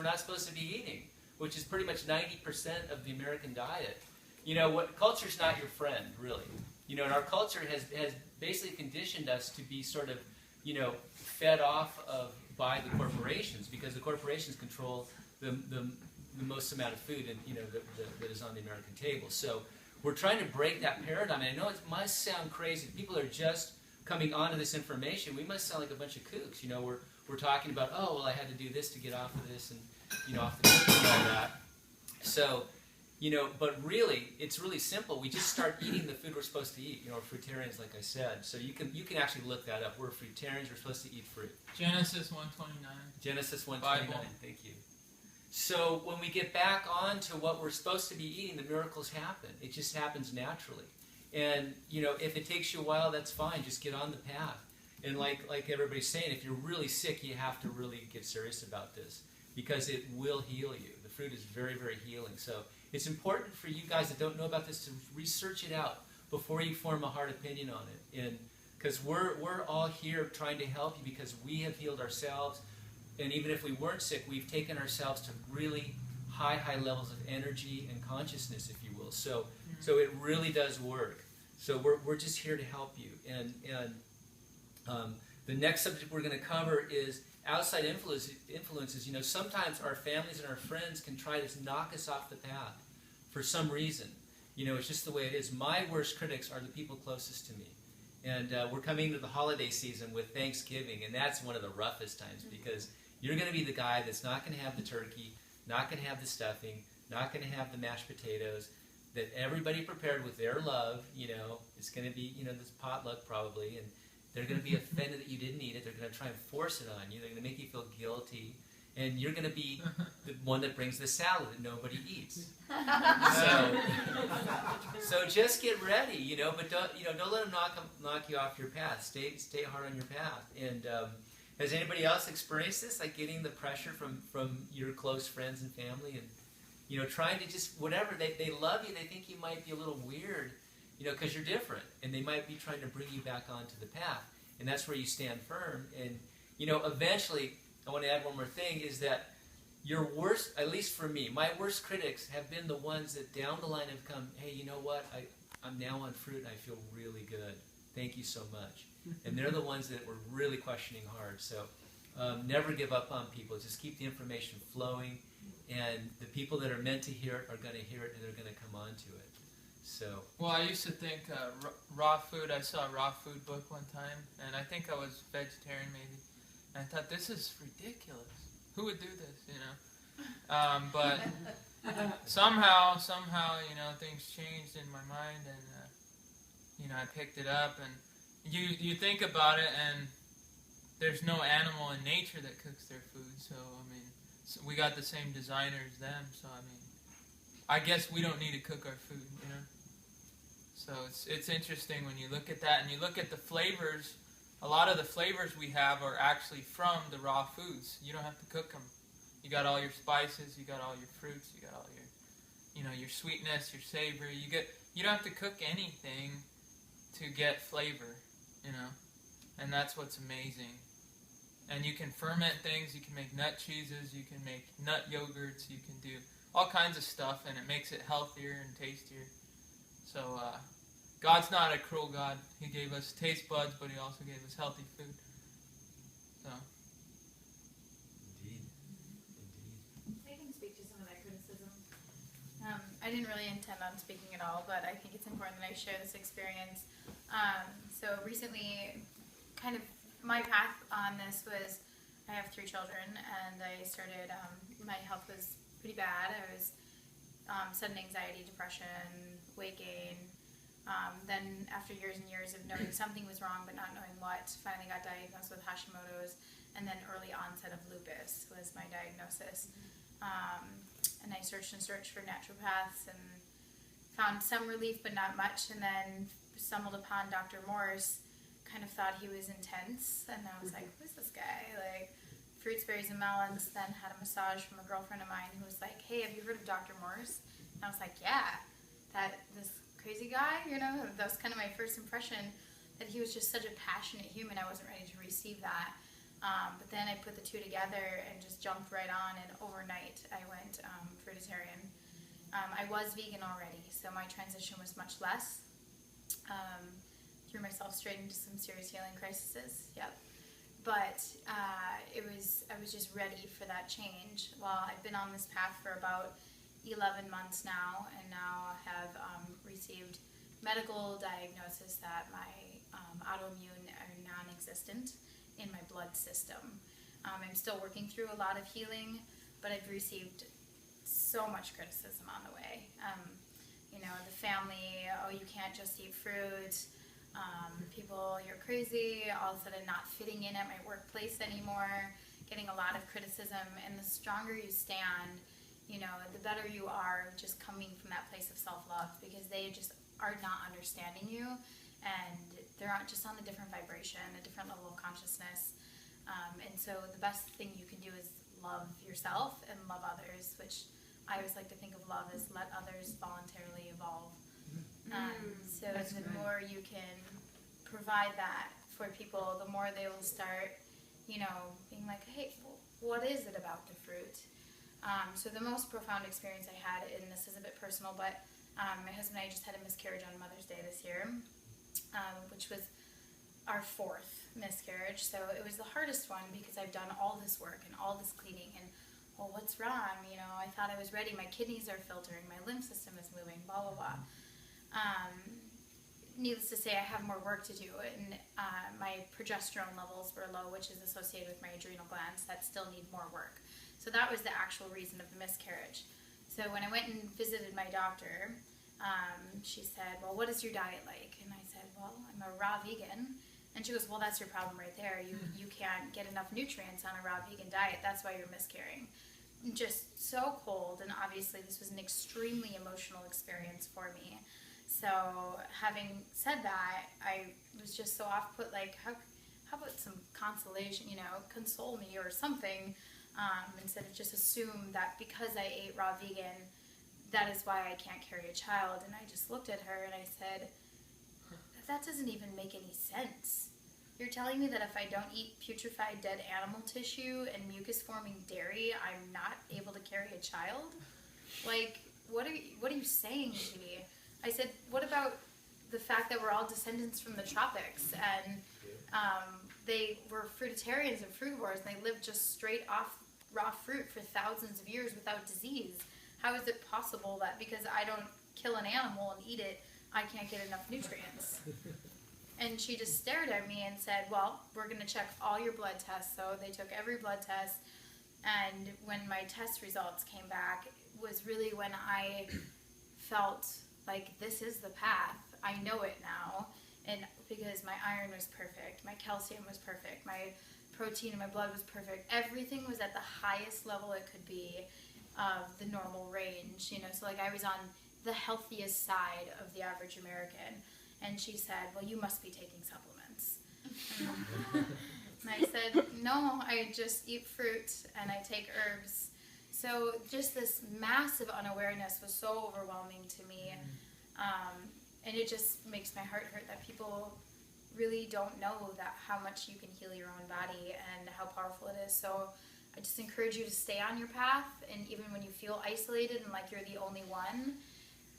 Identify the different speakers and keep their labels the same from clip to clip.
Speaker 1: not supposed to be eating, which is pretty much 90% of the American diet. You know, culture's not your friend, really. You know, and our culture has basically conditioned us to be sort of, you know, fed off of by the corporations, because the corporations control the most amount of food, and you know, that is on the American table. So we're trying to break that paradigm. And I know it must sound crazy. People are just coming onto this information. We must sound like a bunch of kooks. You know, we're talking about, oh, well, I had to do this to get off of this, and you know, off the cookie and all that. So, you know, but really, it's really simple. We just start eating the food we're supposed to eat. You know, we're fruitarians, like I said. So you can actually look that up. We're fruitarians. We're supposed to eat fruit.
Speaker 2: Genesis 1:29.
Speaker 1: Genesis 1:29.
Speaker 2: Bible.
Speaker 1: Thank you. So when we get back on to what we're supposed to be eating, the miracles happen. It just happens naturally. And, you know, if it takes you a while, that's fine. Just get on the path. And like everybody's saying, if you're really sick, you have to really get serious about this, because it will heal you. The fruit is very, very healing. So it's important for you guys that don't know about this to research it out before you form a hard opinion on it. And because we're all here trying to help you, because we have healed ourselves. And even if we weren't sick, we've taken ourselves to really high levels of energy and consciousness, if you will. So it really does work. So we're just here to help you. And the next subject we're going to cover is outside influences. You know, sometimes our families and our friends can try to knock us off the path for some reason. You know, it's just the way it is. My worst critics are the people closest to me. And we're coming to the holiday season with Thanksgiving, and that's one of the roughest times, because you're going to be the guy that's not going to have the turkey, not going to have the stuffing, not going to have the mashed potatoes, that everybody prepared with their love. You know, it's going to be, you know, this potluck probably, and they're going to be offended that you didn't eat it. They're going to try and force it on you. They're going to make you feel guilty, and you're going to be the one that brings the salad that nobody eats. So just get ready, you know, but don't let them knock you off your path. Stay hard on your path. And has anybody else experienced this, like getting the pressure from your close friends and family, and you know, trying to just whatever, they love you, they think you might be a little weird, you know, because you're different, and they might be trying to bring you back onto the path, and that's where you stand firm. And you know, eventually, I want to add one more thing, is that your worst, at least for me, my worst critics have been the ones that down the line have come, hey, you know what, I'm now on fruit and I feel really good. Thank you so much. And they're the ones that were really questioning hard. So never give up on people. Just keep the information flowing. And the people that are meant to hear it are going to hear it, and they're going to come on to it. So. Well,
Speaker 2: I used to think raw food, I saw a raw food book one time, and I think I was vegetarian maybe. And I thought, this is ridiculous. Who would do this, you know? But somehow, you know, things changed in my mind, and, you know, I picked it up, and you think about it, and there's no animal in nature that cooks their food, so, I mean, we got the same designer as them, so, I mean, I guess we don't need to cook our food, you know? So it's interesting when you look at that, and you look at the flavors. A lot of the flavors we have are actually from the raw foods. You don't have to cook them. You got all your spices, you got all your fruits, you got all your, you know, your sweetness, your savor. You don't have to cook anything to get flavor, you know, and that's what's amazing. And you can ferment things. You can make nut cheeses. You can make nut yogurts. You can do all kinds of stuff, and it makes it healthier and tastier. So God's not a cruel God. He gave us taste buds, but He also gave us healthy food. So.
Speaker 1: Indeed.
Speaker 3: I can speak to some of that criticism. I didn't really intend on speaking at all, but I think it's important that I share this experience. So recently, kind of my path on this was, I have 3 children, and I started, my health was pretty bad. I was sudden anxiety, depression, weight gain. Then after years and years of knowing something was wrong but not knowing what, finally got diagnosed with Hashimoto's, and then early onset of lupus was my diagnosis. And I searched for naturopaths and found some relief but not much, and then stumbled upon Dr. Morse. Kind of thought he was intense, and I was like, who's this guy? Like, fruits, berries, and melons. Then had a massage from a girlfriend of mine who was like, hey, have you heard of Dr. Morse? And I was like, yeah, this crazy guy, you know. That was kind of my first impression, that he was just such a passionate human. I wasn't ready to receive that. But then I put the two together and just jumped right on, and overnight I went fruitarian. I was vegan already, so my transition was much less. Threw myself straight into some serious healing crises. Yep. But I was just ready for that change. Well, I've been on this path for about 11 months now, and now I have received medical diagnosis that my autoimmune are non-existent in my blood system. I'm still working through a lot of healing, but I've received so much criticism on the way. The family, oh, you can't just eat fruit. People, you're crazy, all of a sudden not fitting in at my workplace anymore, getting a lot of criticism. And the stronger you stand, the better you are just coming from that place of self-love, because they just are not understanding you, and they're just on a different vibration, a different level of consciousness. And so the best thing you can do is love yourself and love others, which I always like to think of love as let others voluntarily evolve. So the more you can provide that for people, the more they will start, being like, hey, what is it about the fruit? So the most profound experience I had, and this is a bit personal, but my husband and I just had a miscarriage on Mother's Day this year, which was our 4th miscarriage. So it was the hardest one because I've done all this work and all this cleaning, and well, what's wrong? I thought I was ready. My kidneys are filtering. My lymph system is moving, blah, blah, blah. Needless to say, I have more work to do, and my progesterone levels were low, which is associated with my adrenal glands that still need more work. So that was the actual reason of the miscarriage. So when I went and visited my doctor, she said, well, what is your diet like? And I said, well, I'm a raw vegan. And she goes, well, that's your problem right there. You can't get enough nutrients on a raw vegan diet. That's why you're miscarrying. Just so cold, and obviously this was an extremely emotional experience for me. So having said that, I was just so off-put, like, how about some consolation, console me or something, instead of just assume that because I ate raw vegan, that is why I can't carry a child. And I just looked at her and I said, that doesn't even make any sense. You're telling me that if I don't eat putrefied dead animal tissue and mucus-forming dairy, I'm not able to carry a child? Like, what are you saying to me? I said, what about the fact that we're all descendants from the tropics, and they were fruitarians and frugivores, and they lived just straight off raw fruit for thousands of years without disease? How is it possible that because I don't kill an animal and eat it, I can't get enough nutrients? And she just stared at me and said, well, we're going to check all your blood tests. So they took every blood test, and when my test results came back, was really when I felt like this is the path. I know it now, and because my iron was perfect, my calcium was perfect, my protein in my blood was perfect. Everything was at the highest level it could be of the normal range, So like I was on the healthiest side of the average American. And she said, well, you must be taking supplements. And I said, no, I just eat fruit and I take herbs. So just this massive unawareness was so overwhelming to me. And it just makes my heart hurt that people really don't know that how much you can heal your own body and how powerful it is. So I just encourage you to stay on your path, and even when you feel isolated and like you're the only one,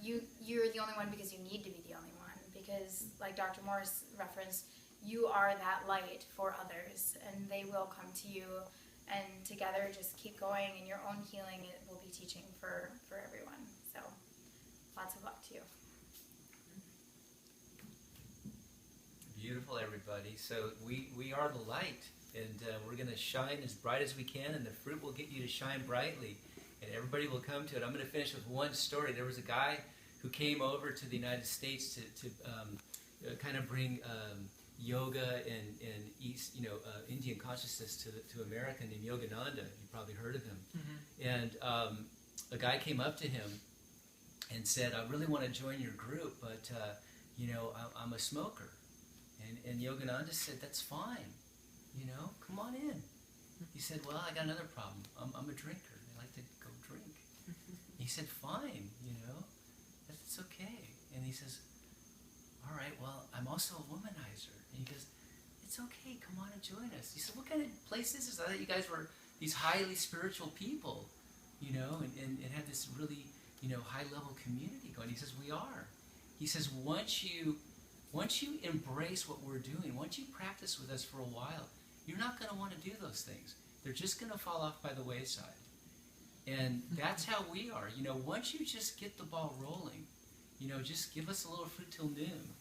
Speaker 3: you're the only one because you need to be the only one. Because, like Dr. Morris referenced, you are that light for others, and they will come to you, and together just keep going, and your own healing it will be teaching for everyone. So, lots of luck to you.
Speaker 1: Beautiful, everybody. So we are the light, and we're going to shine as bright as we can, and the fruit will get you to shine brightly, and everybody will come to it. I'm going to finish with one story. There was a guy who came over to the United States to kind of bring yoga and East, Indian consciousness to America, named Yogananda. You probably heard of him. Mm-hmm. And a guy came up to him and said, I really want to join your group, but I'm a smoker. And Yogananda said, that's fine. Come on in. He said, well, I got another problem. I'm a drinker. I like to go drink. He said, fine, that's okay. And he says, all right, well, I'm also a womanizer. And he goes, it's it's okay, come on and join us. He said, what kind of place is this? I thought you guys were these highly spiritual people, you know, and had this really, you know, high-level community going. He says, we are. He says, once you embrace what we're doing, once you practice with us for a while, you're not going to want to do those things. They're just going to fall off by the wayside. And that's how we are. You know, once you just get the ball rolling, you know, just give us a little fruit till noon.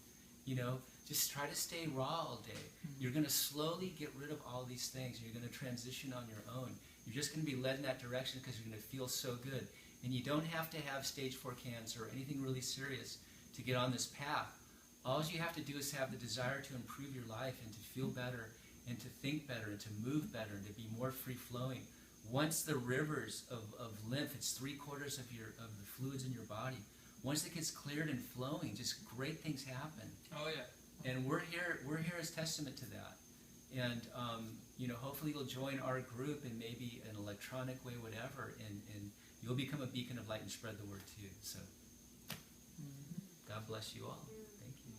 Speaker 1: You know, just try to stay raw all day. You're going to slowly get rid of all these things. You're going to transition on your own. You're just going to be led in that direction because you're going to feel so good. And you don't have to have stage 4 cancer or anything really serious to get on this path. All you have to do is have the desire to improve your life and to feel better and to think better and to move better and to be more free-flowing. Once the rivers of lymph, it's 3/4 of the fluids in your body. Once it gets cleared and flowing, just great things happen.
Speaker 2: Oh yeah.
Speaker 1: And we're here as testament to that. And you know, hopefully you'll join our group in maybe an electronic way, whatever, and you'll become a beacon of light and spread the word too. So God bless you all. Thank you.